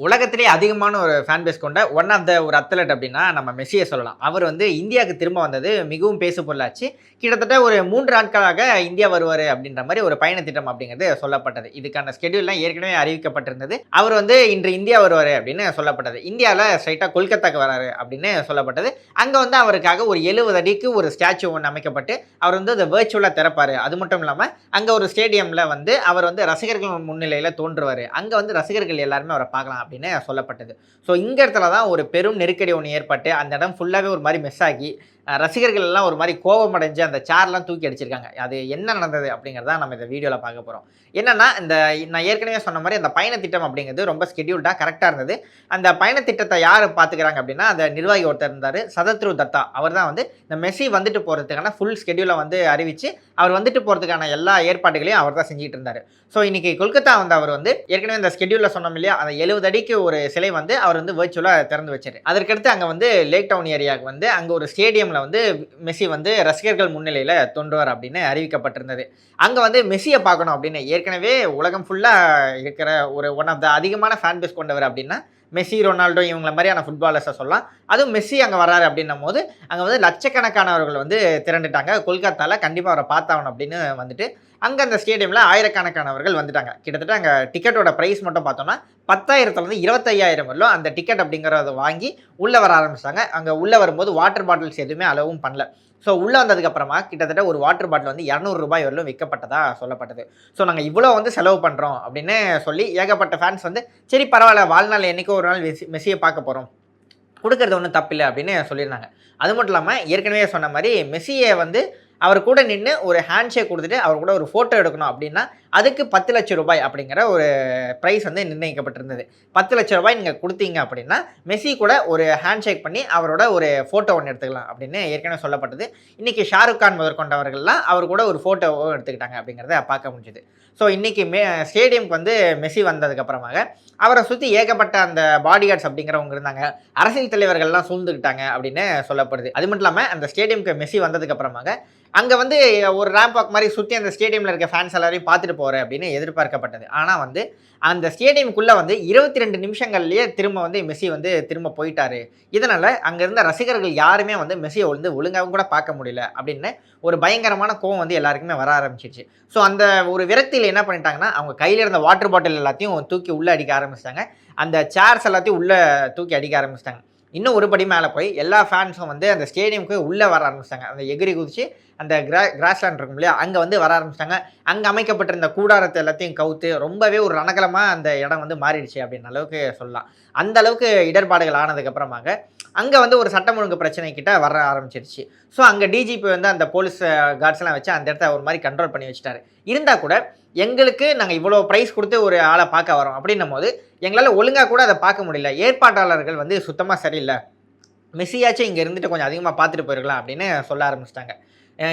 உலகத்திலேயே அதிகமான ஒரு ஃபேன் பேஸ் கொண்ட ஒன் ஆஃப் த ஒரு அத்லட் அப்படின்னா நம்ம மெஸ்ஸிய சொல்லலாம். அவர் வந்து இந்தியாவுக்கு திரும்ப வந்தது மிகவும் பேசு பொருளாச்சு. கிட்டத்தட்ட ஒரு 3 நாட்களாக இந்தியா வருவாரு அப்படின்ற மாரி ஒரு பயண திட்டம் அப்படிங்கிறது சொல்லப்பட்டது. இதுக்கான ஸ்கெட்யூல்லாம் ஏற்கனவே அறிவிக்கப்பட்டிருந்தது. அவர் வந்து இன்று இந்தியா வருவாரு அப்படின்னு சொல்லப்பட்டது. இந்தியால ஸ்ட்ரெய்ட்டா கொல்கத்தாக்கு வராரு அப்படின்னு சொல்லப்பட்டது. அங்க வந்து அவருக்காக ஒரு 70 அடிக்கு ஒரு ஸ்டாச்சு ஒண்ணு அமைக்கப்பட்டு, அவர் வந்து அத விர்ச்சுவலா திறப்பாரு. அது மட்டும் இல்லாம, அங்க ஒரு ஸ்டேடியம்ல வந்து அவர் வந்து ரசிகர்கள் முன்னிலையில தோன்றுவாரு. அங்க வந்து ரசிகர்கள் எல்லாருமே அவர பார்க்கலாம் அப்படின்னு சொல்லப்பட்டது. ஸோ இந்த இடத்துல தான் ஒரு பெரும் நெருக்கடி ஒண்ணு ஏற்பட்டு, அந்த இடம் ஃபுல்லாவே ஒரு மாரி மெஸ் ஆகி, ரசிகர்கள் எல்லாம் ஒரு மாரி கோபம் அடைஞ்சு அந்த சேர்லாம் தூக்கி அடிச்சிருக்காங்க. அது என்ன நடந்தது அப்படிங்கிறத நம்ம இந்த வீடியோல பார்க்க போறோம். என்னன்னா, நான் ஏற்கனவே சொன்ன மாரி அந்த பயண திட்டம் அப்படிங்கிறது ரொம்ப ஸ்கெட்யூல்டா கரெக்ட்டா இருந்தது. அந்த பயண திட்டத்த யாரு பார்த்துக்கிறாங்க அப்படின்னா, அந்த நிர்வாகி ஒருத்தர் இருந்தாரு. சதத்ரு தத்தா. அவர் தான் வந்து இந்த மெஸ்ஸி வந்துட்டு போறதுக்கான ஃபுல் ஸ்கெட்யூல வந்து அறிவிச்சு, அவர் வந்துட்டு போறதுக்கான எல்லா ஏற்பாடுகளையும் அவர் தான் செஞ்சுட்டு இருந்தாரு. ஸோ இன்னைக்கு கொல்கத்தா வந்த அவர் வந்து ஏற்கனவே இந்த ஸ்கெட்யூல்ல சொன்னோம் இல்லையா, அந்த 70 அடிக்கு ஒரு சிலை வந்து அவர் வந்து விர்ச்சுவலா திறந்து வச்சாரு. அதற்கடுத்து அங்க வந்து லேக் டவுன் ஏரியாவுக்கு வந்து அங்க ஒரு ஸ்டேடியம்ல வந்து மெஸ்ஸி வந்து ரசிகர்கள் முன்னிலையில தோன்றுவார் அப்படின்னு அறிவிக்கப்பட்டிருந்தது. அங்க வந்து மெஸ்ஸிய பார்க்கணும் அப்படின்னு ஏற்கனவே உலகம் ஃபுல்லா இருக்கிற ஒரு ஒன் ஆஃப் த அதிகமான ஃபேன் பேஸ் கொண்டவர் அப்படின்னா மெஸ்ஸி, ரொனால்டோ இவங்கள மாரியான ஃபுட்பாலர்ஸ சொல்லலாம். அதுவும் மெஸ்ஸி அங்க வர்றாரு அப்படின்னும்போது, அங்க வந்து லட்சக்கணக்கானவர்கள் வந்து திரண்டுட்டாங்க. கொல்கத்தால கண்டிப்பா அவர பார்த்தாகணும் அப்படின்னு வந்துட்டு, அங்க அந்த ஸ்டேடியம்ல ஆயிரக்கணக்கானவர்கள் வந்துட்டாங்க. கிட்டத்தட்ட அங்க டிக்கெட்டோட பிரைஸ் மட்டும் பார்த்தோம்னா, 10,000லேருந்து 25,000 வரலும் அந்த டிக்கெட் அப்படிங்கிறத வாங்கி உள்ள வர ஆரம்பிச்சாங்க. அங்க உள்ள வரும்போது வாட்டர் பாட்டில்ஸ் எதுவுமே அலோவும் பண்ணல. ஸோ உள்ள வந்ததுக்கு அப்புறமா கிட்டத்தட்ட ஒரு வாட்டர் பாட்டில் வந்து ரூ. 200 வரலும் விக்கப்பட்டதா சொல்லப்பட்டது. ஸோ நாங்க இவ்வளோ வந்து செலவு பண்றோம் அப்படின்னு சொல்லி ஏகப்பட்ட ஃபேன்ஸ் வந்து, சரி பரவால்ல வாழ்நாள்ல என்னைக்கோ ஒரு நாள் மெஸ்ஸிய பார்க்க போறோம். குடுக்கறது ஒண்ணும் தப்பில்ல அப்படின்னு சொல்லியிருந்தாங்க. அது மட்டும் இல்லாம ஏற்கனவே சொன்ன மாரி மெஸ்ஸிய வந்து அவர் கூட நின்னு ஒரு ஹேண்ட் ஷேக் குடுத்துட்டு, அவர் கூட ஒரு ஃபோட்டோ எடுக்கணும் அப்படின்னா, அதுக்கு ரூ. 10,00,000 அப்படிங்கிற ஒரு பிரைஸ் வந்து நிர்ணயிக்கப்பட்டிருந்தது. ரூ. 10,00,000 நீங்க குடுத்தீங்க அப்படின்னா, மெஸ்ஸி கூட ஒரு ஹேண்ட் ஷேக் பண்ணி அவரோட ஒரு ஃபோட்டோ ஒண்ணு எடுத்துக்கலாம் அப்படின்னு ஏற்கனவே சொல்லப்பட்டது. இன்னைக்கு ஷாருக் கான் முதற்கொண்டவர்கள்லாம் அவர் கூட ஒரு ஃபோட்டோவும் எடுத்துக்கிட்டாங்க அப்படிங்கிறத பார்க்க முடிஞ்சது. ஸோ இன்னைக்கு ஸ்டேடியம்க்கு வந்து மெஸ்ஸி வந்ததுக்கு அப்புறமாக, அவர சுத்தி ஏகப்பட்ட அந்த பாடிகார்ட்ஸ் அப்படிங்கிறவங்க இருந்தாங்க. அரசியல் தலைவர்கள்லாம் சூழ்ந்துக்கிட்டாங்க அப்படின்னு சொல்லப்படுது. அது மட்டும் இல்லாம அந்த ஸ்டேடியம்க்கு மெஸ்ஸி வந்ததுக்கு அப்புறமாக, அங்க வந்து ஒரு ரேம்ப் வாக் மாரி சுத்தி அந்த ஸ்டேடியம்ல இருக்க ஃபேன்ஸ் எல்லாரையும் பார்த்துட்டு போறேன் அப்படின்னு எதிர்பார்க்கப்பட்டது. ஆனா வந்து அந்த ஸ்டேடியம்க்குள்ள வந்து 22 நிமிஷங்கள்லயே திரும்ப வந்து மெஸ்ஸி வந்து திரும்ப போயிட்டாரு. இதனால அங்க இருந்த ரசிகர்கள் யாருமே வந்து மெஸ்ஸிய வந்து ஒழுங்காவும் கூட பார்க்க முடியல அப்படின்னு ஒரு பயங்கரமான கோவம் வந்து எல்லாருக்குமே வர ஆரம்பிச்சிருச்சு. ஸோ அந்த ஒரு விரக்தியில என்ன பண்ணிட்டாங்கன்னா, அவங்க கையில இருந்த வாட்டர் பாட்டில் எல்லாத்தையும் தூக்கி உள்ள அடிக்க ஆரம்பிச்சுட்டாங்க. அந்த சேர்ஸ் எல்லாத்தையும் உள்ள தூக்கி அடிக்க ஆரம்பிச்சுட்டாங்க. இன்னும் ஒரு படி மேல போய் எல்லா ஃபேன்ஸும் வந்து அந்த ஸ்டேடியம்க்கு உள்ள வர ஆரம்பிச்சுட்டாங்க. அந்த எகிறி குதிச்சு அந்த கிராஸ்லேண்ட் இருக்கும் இல்லையா? அங்க வந்து வர ஆரம்பிச்சுட்டாங்க. அங்க அமைக்கப்பட்டிருந்த கூடாரத்த எல்லாத்தையும் கவுத்து ரொம்பவே ஒரு ரணகளமா அந்த இடம் வந்து மாறிடுச்சு அப்படின்ற அளவுக்கு சொல்லலாம். அந்த அளவுக்கு இடர்பாடுகள் ஆனதுக்கு அப்புறமாக, அங்க வந்து ஒரு சட்டம் ஒழுங்கு பிரச்சனை கிட்ட வர ஆரம்பிச்சிருச்சு. ஸோ அங்க டிஜிபி வந்து அந்த போலீஸ் கார்ட்ஸ்லாம் வச்சு அந்த இடத்த ஒரு மாரி கண்ட்ரோல் பண்ணி வச்சுட்டாரு. இருந்தா கூட எங்களுக்கு நாங்க இவ்வளோ பிரைஸ் குடுத்து ஒரு ஆள பார்க்க வரோம் அப்படின்னும்போது, எங்களால ஒழுங்கா கூட அத பார்க்க முடியல. ஏற்பாட்டாளர்கள் வந்து சுத்தமா சரியில்ல. மெஸ்ஸியாச்சும் இங்க இருந்துட்டு கொஞ்சம் அதிகமா பார்த்துட்டு போயிருக்கலாம் அப்படின்னு சொல்ல ஆரம்பிச்சுட்டாங்க.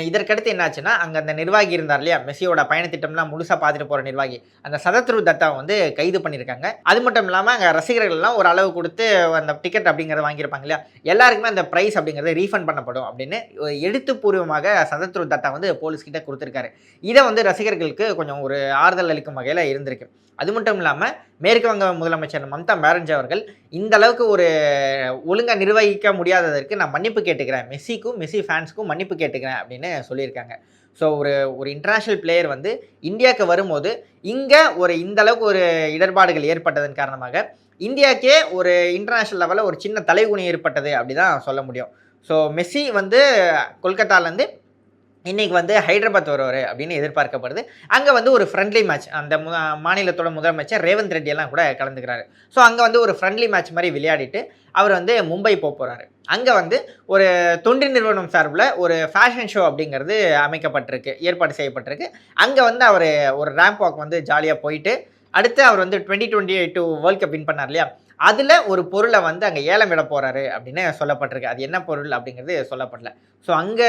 இதற்கடுத்து என்னாச்சுன்னா, அங்க அந்த நிர்வாகி இருந்தார் இல்லையா? மெஸ்ஸியோட பயணத் திட்டம்லாம் முழுசா பார்த்துட்டு போற நிர்வாகி. அந்த சதத்ரு தத்தாவ வந்து கைது பண்ணியிருக்காங்க. அது மட்டும் இல்லாம அங்க ரசிகர்கள்லாம் ஒரு அளவு குடுத்து அந்த டிக்கெட் அப்படிங்கிறத வாங்கியிருப்பாங்க இல்லையா? எல்லாருக்குமே அந்த பிரைஸ் அப்படிங்கிறது ரீஃபண்ட் பண்ணப்படும் அப்படின்னு எழுத்துப்பூர்வமாக சதத்ரு தத்தா வந்து போலீஸ் கிட்ட குடுத்திருக்காரு. இத வந்து ரசிகர்களுக்கு கொஞ்சம் ஒரு ஆறுதல் அளிக்கும் வகையில இருந்திருக்கு. அது மட்டும் இல்லாம மேற்கு வங்க முதலமைச்சர் மம்தா பானர்ஜி அவர்கள் இந்த அளவுக்கு ஒரு ஒழுங்கா நிர்வகிக்க முடியாததற்கு நான் மன்னிப்பு கேட்டுக்கிறேன். மெஸ்ஸிக்கும், மெஸ்ஸி ஃபேன்ஸ்க்கும் மன்னிப்பு கேட்டுக்கிறேன் அப்படின்னு சொல்லியிருக்காங்க. ஸோ ஒரு ஒரு இன்டர்நேஷனல் பிளேயர் வந்து இந்தியாவுக்கு வரும்போது, இங்க ஒரு இந்த அளவுக்கு ஒரு இடர்பாடுகள் ஏற்பட்டதன் காரணமாக, இந்தியாக்கே ஒரு இன்டர்நேஷனல் லெவல்ல ஒரு சின்ன தலைகுனி ஏற்பட்டது அப்படி தான் சொல்ல முடியும். ஸோ மெஸ்ஸி வந்து கொல்கத்தாலேருந்து இன்னைக்கு வந்து ஹைதராபாத் வருவாரு அப்படின்னு எதிர்பார்க்கப்படுது. அங்க வந்து ஒரு ஃப்ரெண்ட்லி மேட்ச் அந்த மாநிலத்தோட முதலமைச்சர் ரேவந்த் ரெட்டி எல்லாம் கூட கலந்துக்கிறாரு. ஸோ அங்க வந்து ஒரு ஃப்ரெண்ட்லி மேட்ச் மாரி விளையாடிட்டு, அவர் வந்து மும்பை போறாரு. அங்க வந்து ஒரு தொண்டு நிறுவனம் சார்புல ஒரு ஃபேஷன் ஷோ அப்படிங்கிறது அமைக்கப்பட்டிருக்கு. ஏற்பாடு செய்யப்பட்டிருக்கு. அங்க வந்து அவரு ஒரு ரேம்ப் வாக் வந்து ஜாலியா போயிட்டு, அடுத்து அவர் வந்து 2022 வேர்ல்ட் கப் வின் பண்ணார் இல்லையா? அதுல ஒரு பொருள வந்து அங்க ஏலம் விட போறாரு அப்படின்னு சொல்லப்பட்டிருக்கு. அது என்ன பொருள் அப்படிங்கிறது சொல்லப்படல. ஸோ அங்க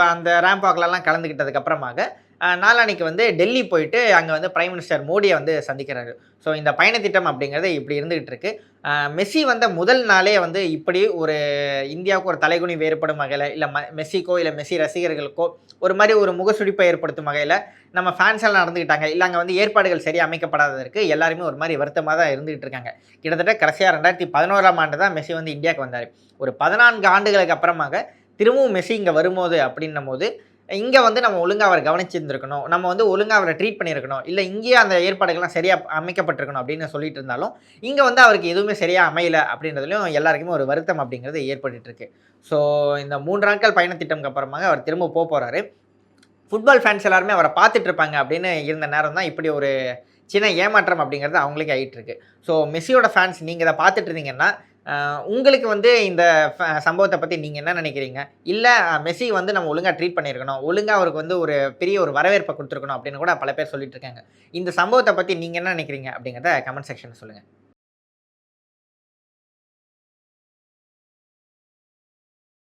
அந்த ரேம்ப் வாக்லலாம் கலந்துக்கிட்டதுக்கு அப்புறமாக, நாளான்னைக்கு வந்து டெல்லி போயிட்டு அங்கே வந்து பிரைம் மினிஸ்டர் மோடியை வந்து சந்திக்கிறாரு. ஸோ இந்த பயணத்திட்டம் அப்படிங்கிறது இப்படி இருந்துகிட்டு இருக்கு. மெஸ்ஸி வந்த முதல் நாளே வந்து இப்படி ஒரு இந்தியாவுக்கு ஒரு தலைகுனிவு ஏற்படும் வகையில, இல்ல மெஸ்ஸிக்கோ, இல்ல மெஸ்ஸி ரசிகர்களுக்கோ ஒரு மாரி ஒரு முகசுளிப்பை ஏற்படுத்தும் வகையில நம்ம ஃபேன்ஸ் எல்லாம் நடந்துக்கிட்டாங்க. இல்ல அங்க வந்து ஏற்பாடுகள் சரியா அமைக்கப்படாததற்கு எல்லாருமே ஒரு மாரி வருத்தமா தான் இருந்துகிட்டு இருக்காங்க. கிட்டத்தட்ட கடைசியா 2011ஆம் ஆண்டு தான் மெஸ்ஸி வந்து இந்தியாவுக்கு வந்தாரு. ஒரு 14 ஆண்டுகளுக்கு அப்புறமாக திரும்பவும் மெஸ்ஸி இங்க வரும்போது அப்படின்னும்போது, இங்க வந்து நம்ம ஒழுங்கா அவர கவனிச்சிருந்திருக்கணும். நம்ம வந்து ஒழுங்கா அவர ட்ரீட் பண்ணியிருக்கணும். இல்ல இங்கேயே அந்த ஏற்பாடுகள்லாம் சரியா அமைக்கப்பட்டிருக்கணும் அப்படின்னு சொல்லிட்டு இருந்தாலும், இங்க வந்து அவருக்கு எதுவுமே சரியா அமையல அப்படின்றதுலயும் எல்லாருக்குமே ஒரு வருத்தம் அப்படிங்கிறது ஏற்பட்டுட்டு இருக்கு. ஸோ இந்த 3 நாட்கள் பயணத்திட்டம்க்கு அப்புறமாக அவர் திரும்ப போப்போறாரு. ஃபுட்பால் ஃபேன்ஸ் எல்லாருமே அவர பார்த்துட்டு இருப்பாங்க அப்படின்னு இருந்த நேரம் தான் இப்படி ஒரு சின்ன ஏமாற்றம் அப்படிங்கிறது அவங்களுக்கே ஆயிட்டுருக்கு. ஸோ மெஸ்ஸியோட ஃபேன்ஸ் நீங்க இத பார்த்துட்டு இருந்தீங்கன்னா, உங்களுக்கு வந்து இந்த சம்பவத்த பத்தி நீங்க என்ன நினைக்கிறீங்க? இல்ல மெஸ்ஸி வந்து நம்ம ஒழுங்கா ட்ரீட் பண்ணியிருக்கணும். ஒழுங்கா அவருக்கு வந்து ஒரு பெரிய ஒரு வரவேற்ப குடுத்துருக்கணும் அப்படின்னு கூட பல பேர் சொல்லிட்டு இருக்காங்க. இந்த சம்பவத்த பத்தி நீங்க என்ன நினைக்கிறீங்க? அப்படிங்கிறத கமெண்ட் செக்ஷன்ல சொல்லுங்க.